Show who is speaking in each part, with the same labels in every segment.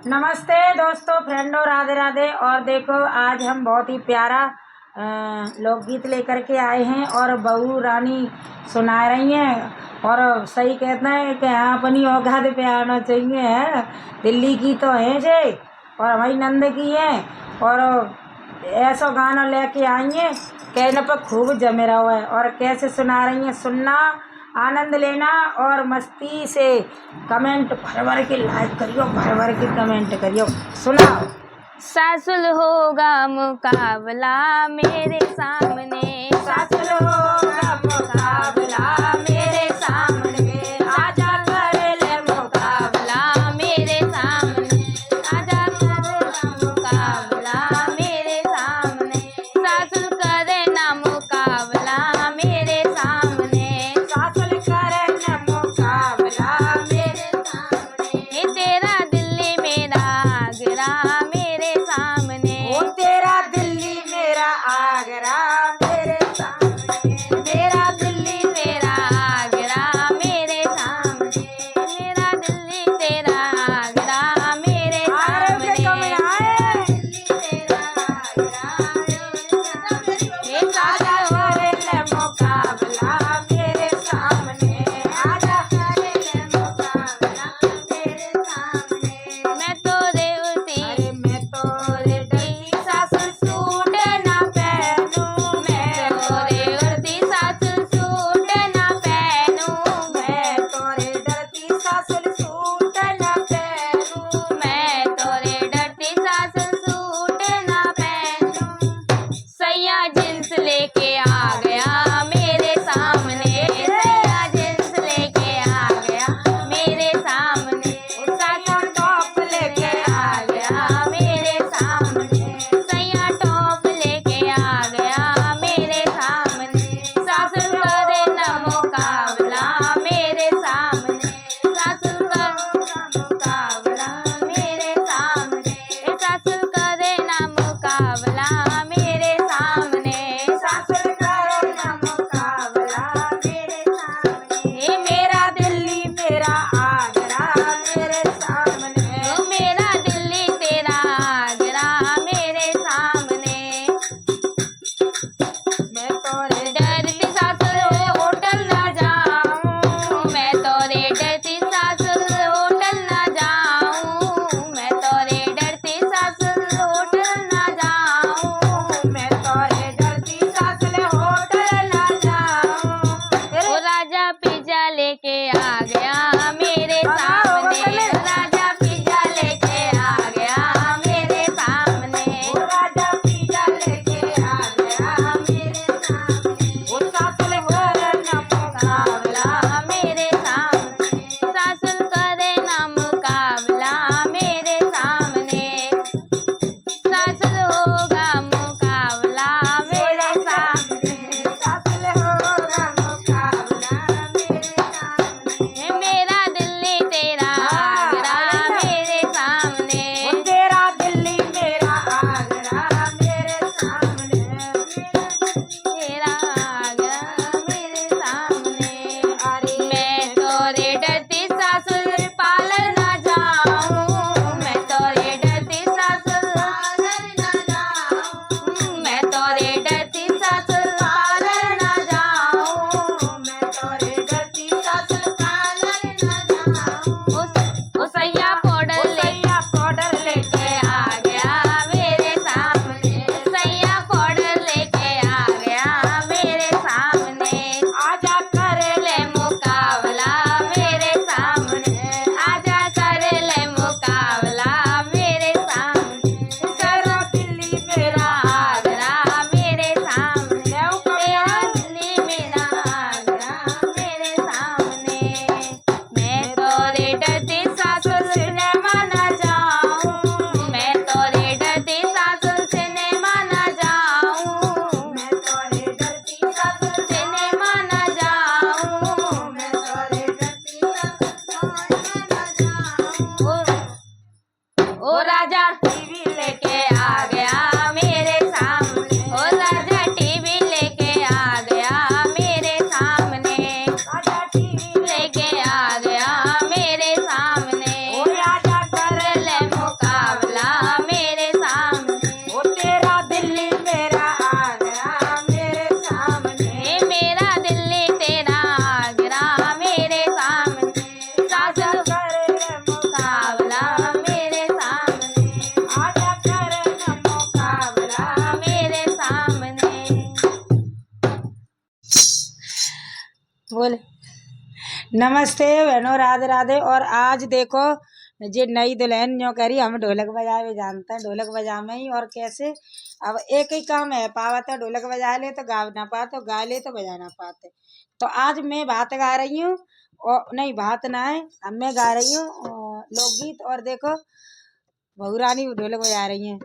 Speaker 1: नमस्ते दोस्तों, फ्रेंडों, राधे राधे। और देखो, आज हम बहुत ही प्यारा लोकगीत लेकर के आए हैं और बहू रानी सुना रही हैं। और सही कहते हैं कि हाँ, अपनी औकात पे आना चाहिए है। दिल्ली की तो है जे और हमारी नंद की है। और ऐसा गाना लेके आई हैं कहने पर खूब जमे रहा है। और कैसे सुना रही हैं, सुनना, आनंद लेना और मस्ती से कमेंट भर भर के लाइक करियो, भर भर के कमेंट करियो। सुनाओ।
Speaker 2: सासुल होगा मुकाबला मेरे सामने,
Speaker 1: सासुल होगा मुकाबला मेरे सामने, आजा कर ले मुकाबला
Speaker 2: मेरे सामने, आजा करे मुकाबला मेरे सामने। सासुल करे ना मुकाबला मेरे सामने,
Speaker 1: सासुल करे न मुकाबला मेरे सामने।
Speaker 2: ये तेरा दिल्ली मेरा आगरा मेरे सामने,
Speaker 1: ओ तेरा दिल्ली मेरा आगरा मेरे सामने, मेरा दिल्ली
Speaker 2: तेरा आगरा मेरे सामने, मेरा दिल्ली तेरा आगरा मेरे
Speaker 1: आरे पे कम
Speaker 2: सामने।
Speaker 1: आए।
Speaker 2: तेरा आगरा ये
Speaker 1: आजा
Speaker 2: साजा
Speaker 1: करे ले मुकाबला मेरे सामने, आजा करे ले मुकाबला मेरे सामने।
Speaker 2: मैं तो रेवती,
Speaker 1: अरे मैं तो रेवती सासुर सूट ना पहनूं, मैं तो
Speaker 2: रेवती सासुर सूट ना पहनूं,
Speaker 1: मैं तो डरती सासुर सूट ना पहनूं,
Speaker 2: मैं तोरे डरती सासुर सूट ना पहनूं। सैया जींस लेके आ गया मेरे सामने, सैया जींस लेके आ गया मेरे सामने।
Speaker 1: साया टॉप लेके
Speaker 2: आ गया मेरे सामने, सैया टॉप लेके आ गया मेरे सामने। सासुर करे न मुकाबला मेरे सामने, सासुर करे न मुकाबला मेरे सामने, सासुर करे न मुकाबला मेरे सामने,
Speaker 1: सासुर करे ना मुकाबला मेरे सामने।
Speaker 2: ये
Speaker 1: मेरा दिल्ली मेरा आगरा मेरे सामने,
Speaker 2: मेरा दिल्ली तेरा आगरा मेरे सामने।
Speaker 1: मैं तोरे
Speaker 2: डरती सासुर होटल ना जाऊं, मैं तोरे डरती सासुर होटल ना जाऊं, मैं तोरे डरती सासुर होटल ना जाऊं।
Speaker 1: मैं तोरे डरती सासुर होटल ना जाऊं।
Speaker 2: वो राजा पिज्जा लेके आ गया मेरे सामने, राजा पिज्जा लेके आ गया मेरे सामने।
Speaker 1: वो राजा पिज्जा लेके आ गया मेरे सामने। वो सासुर करे ना मुकाबला
Speaker 2: मेरे सामने, सासुर करे ना मुकाबला मेरे सामने। सासुर होगा मुकाबला मेरे सामने,
Speaker 1: सासुर होगा मुकाबला मेरे सामने।
Speaker 2: मेरा दिल्ली तेरा आगरा मेरे सामने,
Speaker 1: वो तेरा दिल्ली मेरा आगरा मेरे सामने,
Speaker 2: तेरा आगरा मेरे सामने।
Speaker 1: अरे
Speaker 2: मैं तोरे डरती सासुर पार्लर ना जाऊं, मैं तोरे डरती सासुर पार्लर ना जाऊं, मैं तोरे डरती सासुर पार्लर ना जाऊं,
Speaker 1: मैं तोरे डरती सासुर पार्लर ना जाऊं।
Speaker 2: ओ सैया पाउडर ले
Speaker 1: सैया पाउडर लेके
Speaker 2: आ गया मेरे सामने, सैया पाउडर लेके आ गया मेरे सामने।
Speaker 1: आजा करे
Speaker 2: ले मुकाबला मेरे सामने, आजा कर ले मुकाबला मेरे सामने।
Speaker 1: तेरा दिल्ली मेरा
Speaker 2: आगरा मेरे सामने,
Speaker 1: लेऊ
Speaker 2: तेरा
Speaker 1: कमिया।
Speaker 2: दिल्ली मेरा आगरा मेरे सामने। मैं तोरे डरती सासुर सिनेमा ना जाऊं, मैं तोरे डरती सासुर सिनेमा ना जाऊं,
Speaker 1: मैं तोरे डरती सासुर
Speaker 2: सिनेमा ना जाऊं।
Speaker 1: मैं तोरे डरती सासुर ना जाऊं।
Speaker 2: ओ राजा
Speaker 1: टीवी
Speaker 2: लेके आ गया मेरे सामने, ओ राजा टीवी लेके आ गया मेरे सामने,
Speaker 1: आजा टीवी
Speaker 2: लेके आ गया मेरे सामने।
Speaker 1: ओ आजा कर
Speaker 2: ले मुकाबला
Speaker 1: नमस्ते बहनों, राधे राधे। और आज देखो जे नई दुल्हन जो कह रही हम ढोलक बजाए जानते हैं, ढोलक बजा में ही और कैसे। अब एक ही काम है, पावत है ढोलक बजा ले तो गा ना पाते, गा ले तो बजा ना पाते। तो आज मैं बात गा रही हूँ, और नहीं बात ना है, अब मैं गा रही हूँ लोकगीत। और देखो बहू रानी ढोलक बजा रही है।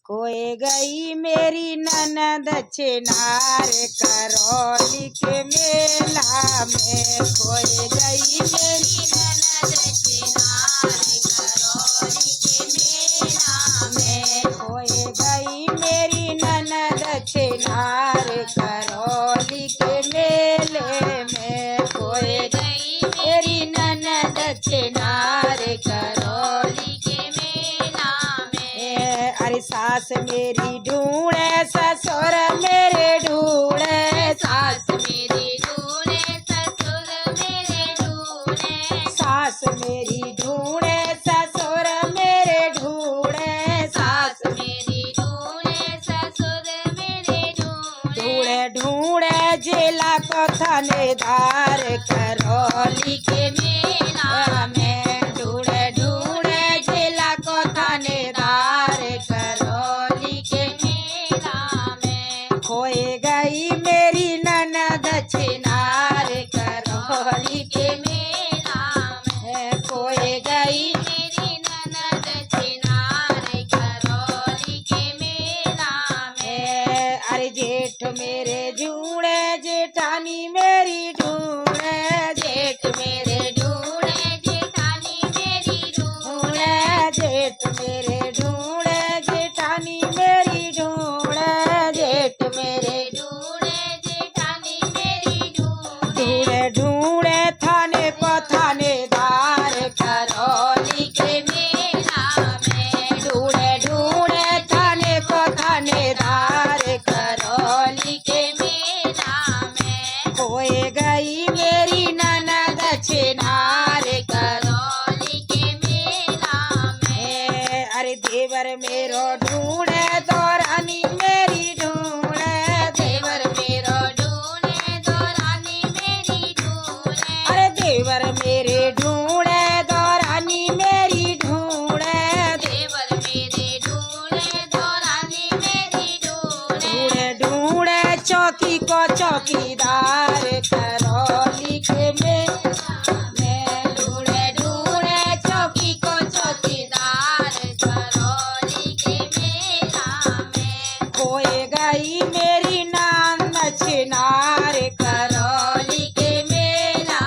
Speaker 1: खोए गई मेरी ननद चिनार करौली के मेला में, खोए गई मेरी ननद चिनार करौली के मेला में, खोए गई मेरी ननद चिनार करौली के मेले में, खोए गई मेरी ननद चिनार करौली के मेला में। अरे सास मेरी ढूंढे ससुर मेरे ढूंढे, सास मेरी ढूंढे ससुर मेरे ढूंढे, सास मेरी ढूंढे ससुर मेरे ढूंढे, सास मेरी ढूंढे ससुर मेरे ढूंढे, ढूंढे जिला को थानेदार करौली के मेला में, ढूंढे ढूंढे जिला को थानेदार करौली के मेला में, खोए गई मेरी ननद चिनार करौली के मेला में, खोए गई मेरी ननद चिनार करौली के मेला में। अरे जेठ मेरे ढूंढे जेठानी मेरी ढूंढे, जेठ मेरे ढूंढे जेठानी मेरी ढूंढे, जेठ मेरे ढूंढे जेठानी मेरी ढूंढे, जेठ मेरे ढूंढे जेठानी मेरी ढूंढे, ढूंढे थाने को थानेदार करौली के मेला में, ढूंढे ढूंढे थाने को थानेदार करौली के मेला में, खोए गई मेरी ननद चिनार करौली के मेला में। अरे देवर मेरो ढूंढे दौरानी मेरी ढूंढे, देवर मेरो ढूंढे दौरानी मेरी ढूंढे, अरे देवर मेरे ढूंढे दौरानी मेरी ढूंढे, देवर मेरे ढूंढे दौरानी मेरी ढूंढे, ढूंढे चौकी को चौकीदार करौली के मेला में, ढूंढे ढूंढे चौकी को चौकीदार करौली के मेला में, खोए गई मेरी ननद चिनार करौली के मेला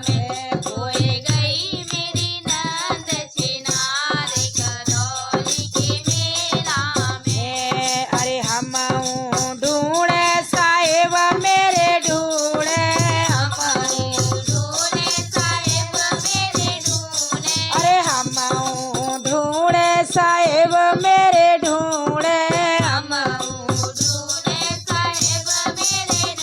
Speaker 1: में, खोए गई मेरी ननद चिनार करौली के मेला में। अरे हम ढूंढे साहेब मेरे ढूंढे, हम ढूंढे साहेब मेरे ढूंढे, अरे हम ढूंढे साहेब मेरे ढूंढे, हम ढूंढे साहेब मेरे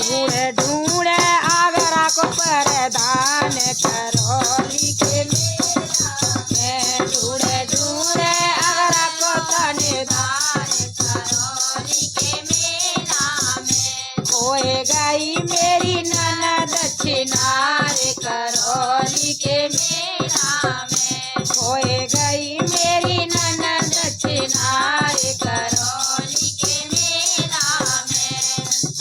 Speaker 1: ढूंढे, ढूंढे आगरा को प्रधान करौली के मेला में, ढूंढे ढूंढे आगरा को थानेदार करौली के मेला में, खोए गई मेरी ननद चिनार करौली के मेला में, खोए गई मेरी ननद चिनार करौली के मेला में।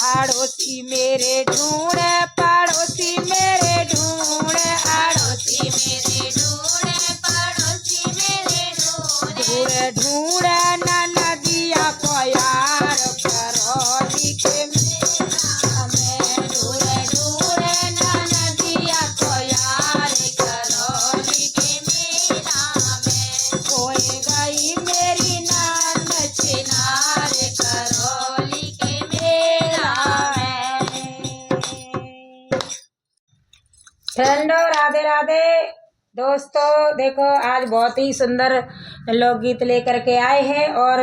Speaker 1: आड़ोसी मेरे ढूंढे पड़ोसी मेरे ढूंढे, आड़ोसी मेरे ढूंढे पड़ोसी मेरे ढूंढे, ढूंढे ननदिया को यार करौली के मेला में, ढूंढे ढूंढे ननदिया को यार करौली के मेला में, खोए गई मेरी ननद चिनार करौली के मेला में। फ्रेंडो राधे राधे। दोस्तों देखो आज बहुत ही सुंदर लोकगीत लेकर के आए हैं, और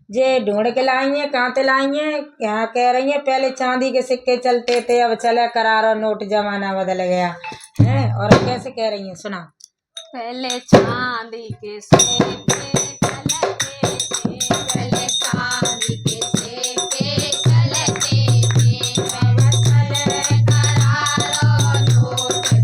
Speaker 1: जे ढूंढ के लाई हैं, कहाँ से लाई हैं, क्या कह रही हैं। पहले चांदी के सिक्के चलते थे, अब चले करारो नोट, जमाना बदल गया है। और कैसे कह रही हैं, सुना।
Speaker 2: पहले चांदी के सिक्के चलते थे, पहले चांदी के सिक्के चलते थे, अब चले करारो नोट,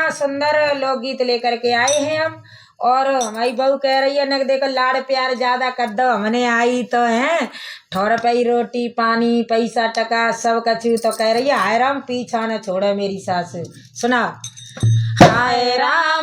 Speaker 1: बढ़िया सुंदर लोकगीत लेकर के आए हैं हम। और हमारी बहू कह रही है न देखो लाड़ प्यार ज्यादा कर दो, हमने आई तो है ठौर पई रोटी पानी पैसा टका सब कछु, तो कह रही है हाय राम पीछा न छोड़े मेरी सास। सुना हाय राम